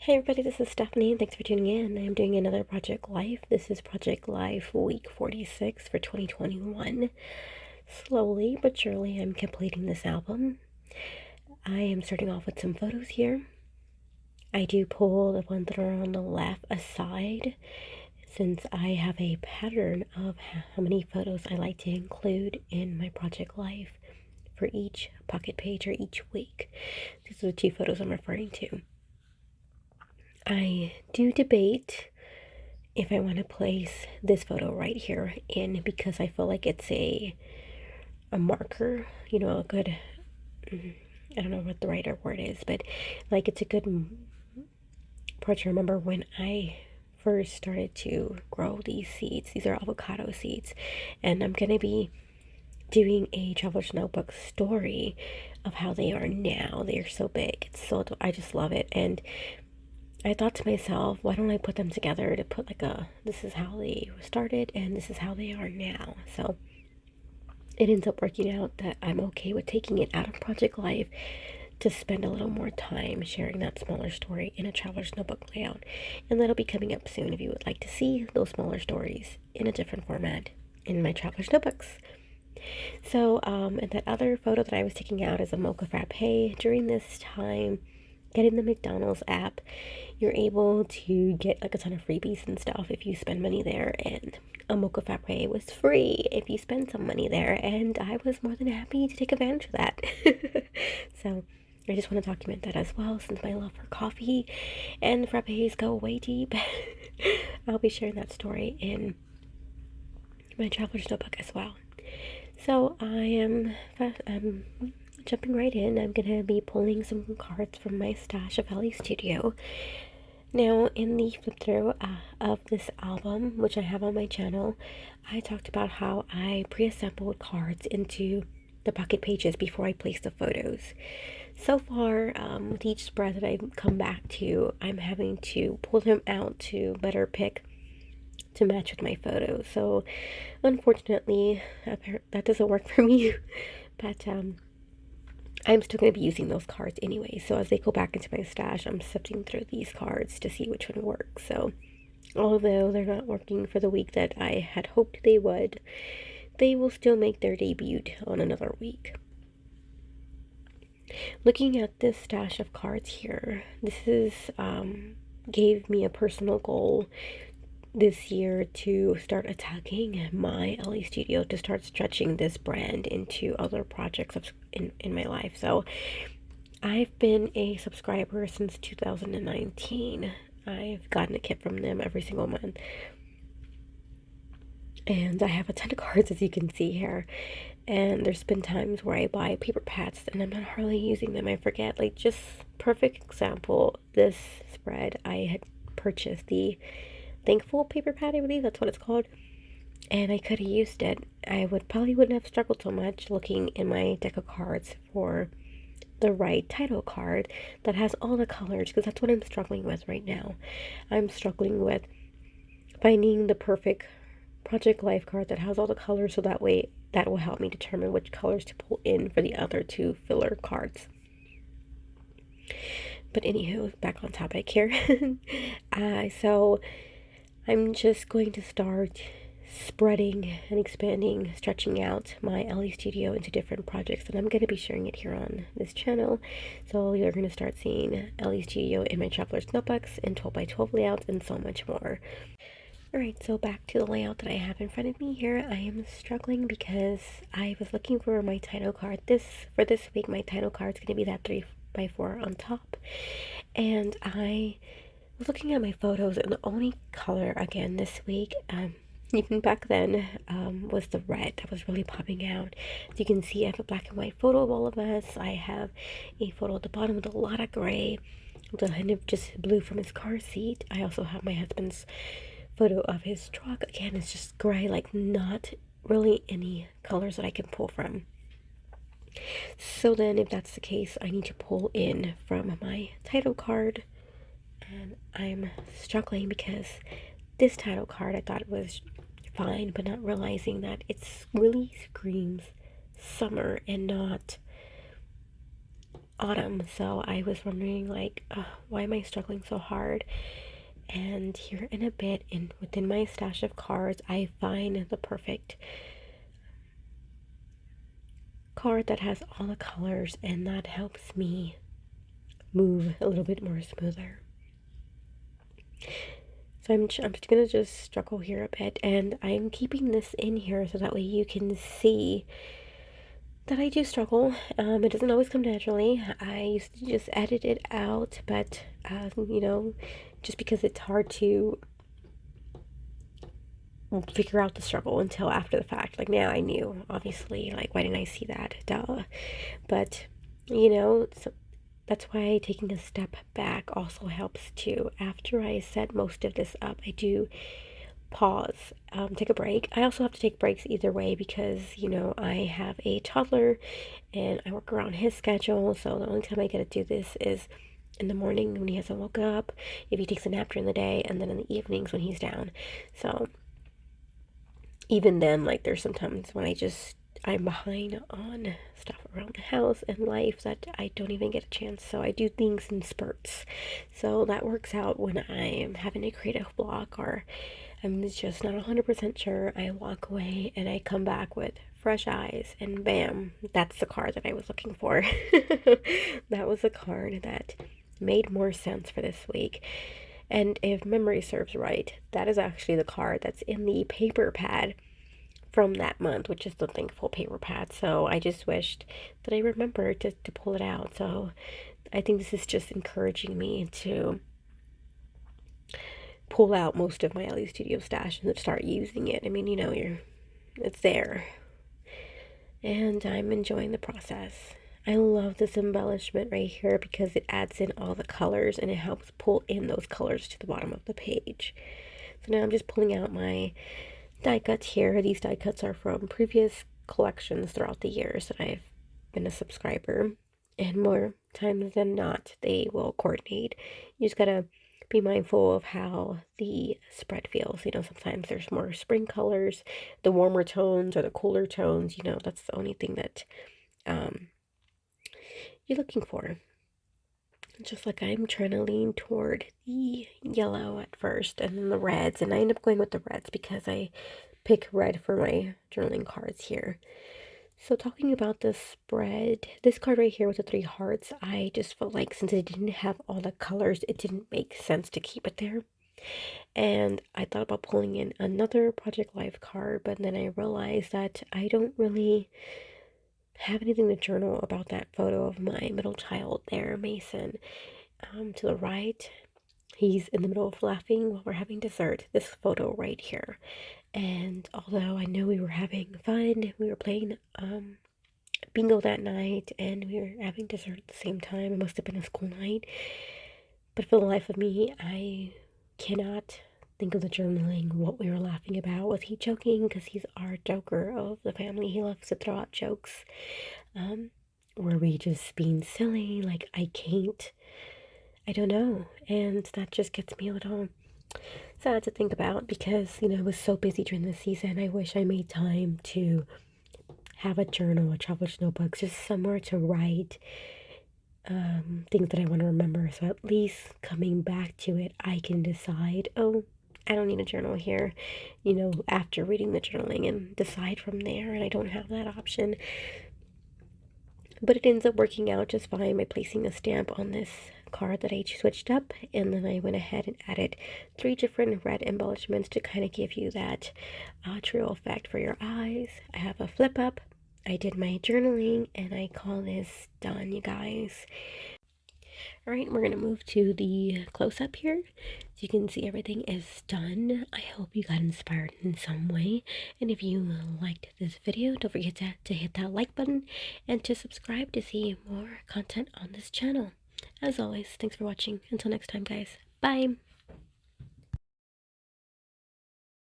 Hey everybody, this is Stephanie. Thanks for tuning in. I'm doing another Project Life. This is Project Life week 46 for 2021. Slowly but surely, I'm completing this album. I am starting off with some photos here. I do pull the ones that are on the left aside since I have a pattern of how many photos I like to include in my Project Life for each pocket page or each week. These are the two photos I'm referring to. I do debate if I want to place this photo right here in because I feel like it's a marker, a good, I don't know what the right word is, but like it's a good part to remember when I first started to grow these seeds. These are avocado seeds, and I'm going to be doing a traveler's notebook story of how they are now. They are so big. I just love it. And I thought to myself, why don't I put them together to put this is how they started and this is how they are now. So it ends up working out that I'm okay with taking it out of Project Life to spend a little more time sharing that smaller story in a traveler's notebook layout. And that'll be coming up soon if you would like to see those smaller stories in a different format in my traveler's notebooks. So, and that other photo that I was taking out is a mocha frappe. During this time, getting the McDonald's app, you're able to get like a ton of freebies and stuff if you spend money there, and a mocha frappe was free if you spend some money there, and I was more than happy to take advantage of that. So I just want to document that as well, since my love for coffee and frappes go way deep. I'll be sharing that story in my traveler's notebook as well. So I'm jumping right in. I'm going to be pulling some cards from my stash of Elle Studio. Now, in the flip through of this album, which I have on my channel, I talked about how I pre-assembled cards into the pocket pages before I place the photos. So far, with each spread that I come back to, I'm having to pull them out to better pick to match with my photos. So unfortunately, that doesn't work for me, but I'm still going to be using those cards anyway. So as they go back into my stash, I'm sifting through these cards to see which one works. So although they're not working for the week that I had hoped they would, they will still make their debut on another week. Looking at this stash of cards here, this is gave me a personal goal this year to start attacking my Elle Studio, to start stretching this brand into other projects in my life. So I've been a subscriber since 2019. I've gotten a kit from them every single month, and I have a ton of cards, as you can see here. And there's been times where I buy paper pads and I'm not hardly using them. I forget. Like, just perfect example, this spread, I had purchased the Thankful paper pad, I believe that's what it's called, and I could have used it. I wouldn't have struggled so much looking in my deck of cards for the right title card that has all the colors, because that's what I'm struggling with right now. I'm struggling with finding the perfect Project Life card that has all the colors, so that way that will help me determine which colors to pull in for the other two filler cards. But anywho, back on topic here. So I'm just going to start spreading and expanding, stretching out my Elle Studio into different projects, and I'm going to be sharing it here on this channel. So you're going to start seeing Elle Studio in my traveler's notebooks and 12x12 layouts and so much more. Alright, so back to the layout that I have in front of me here. I am struggling because I was looking for my title card. For this week, my title card is going to be that 3x4 on top, and I was looking at my photos, and the only color again this week, even back then, was the red that was really popping out. As you can see, I have a black and white photo of all of us. I have a photo at the bottom with a lot of gray, with a hint of just blue from his car seat. I also have my husband's photo of his truck. Again, it's just gray, like not really any colors that I can pull from. So then, if that's the case, I need to pull in from my title card. And I'm struggling because this title card I thought was fine, but not realizing that it really screams summer and not autumn, so I was wondering like, why am I struggling so hard? And here in a bit, within my stash of cards, I find the perfect card that has all the colors, and that helps me move a little bit more smoother. So I'm just gonna just struggle here a bit, and I'm keeping this in here so that way you can see that I do struggle. It doesn't always come naturally. I used to just edit it out, but just because it's hard to figure out the struggle until after the fact. Like now I knew, obviously, like why didn't I see that? Duh. But so that's why taking a step back also helps too. After I set most of this up, I do pause, take a break. I also have to take breaks either way because I have a toddler and I work around his schedule. So the only time I get to do this is in the morning when he hasn't woke up, if he takes a nap during the day, and then in the evenings when he's down. So even then, like there's sometimes when I'm behind on stuff around the house and life that I don't even get a chance. So I do things in spurts. So that works out when I'm having a creative block or I'm just not 100% sure. I walk away and I come back with fresh eyes and bam, that's the card that I was looking for. That was a card that made more sense for this week. And if memory serves right, that is actually the card that's in the paper pad from that month, which is the Thankful paper pad. So I just wished that I remembered to pull it out. So I think this is just encouraging me to pull out most of my LE Studio stash and start using it. I mean, it's there. And I'm enjoying the process. I love this embellishment right here because it adds in all the colors and it helps pull in those colors to the bottom of the page. So now I'm just pulling out my die cuts here. These die cuts are from previous collections throughout the years that I've been a subscriber. And more times than not, they will coordinate. You just gotta be mindful of how the spread feels. Sometimes there's more spring colors, the warmer tones or the cooler tones. That's the only thing that you're looking for. Just like I'm trying to lean toward the yellow at first and then the reds, and I end up going with the reds because I pick red for my journaling cards here. So talking about the spread, this card right here with the 3 hearts, I just felt like since it didn't have all the colors, it didn't make sense to keep it there. And I thought about pulling in another Project Life card, but then I realized that I don't really have anything to journal about that photo of my middle child there, Mason. To the right, he's in the middle of laughing while we're having dessert. This photo right here. And although I know we were having fun, we were playing bingo that night and we were having dessert at the same time. It must have been a school night. But for the life of me, I cannot think of the journaling, what we were laughing about. Was he joking? Because he's our joker of the family. He loves to throw out jokes. Were we just being silly? Like, I don't know. And that just gets me a little sad to think about because, I was so busy during the season. I wish I made time to have a journal, a traveler's notebook, just somewhere to write things that I want to remember. So at least coming back to it, I can decide, oh, I don't need a journal here, after reading the journaling and decide from there. And I don't have that option. But it ends up working out just fine by placing a stamp on this card that I switched up, and then I went ahead and added 3 different red embellishments to kind of give you that trio effect for your eyes. I have a flip up, I did my journaling, and I call this done, you guys. Alright, we're going to move to the close-up here. So you can see everything is done. I hope you got inspired in some way. And if you liked this video, don't forget to hit that like button and to subscribe to see more content on this channel. As always, thanks for watching. Until next time, guys. Bye!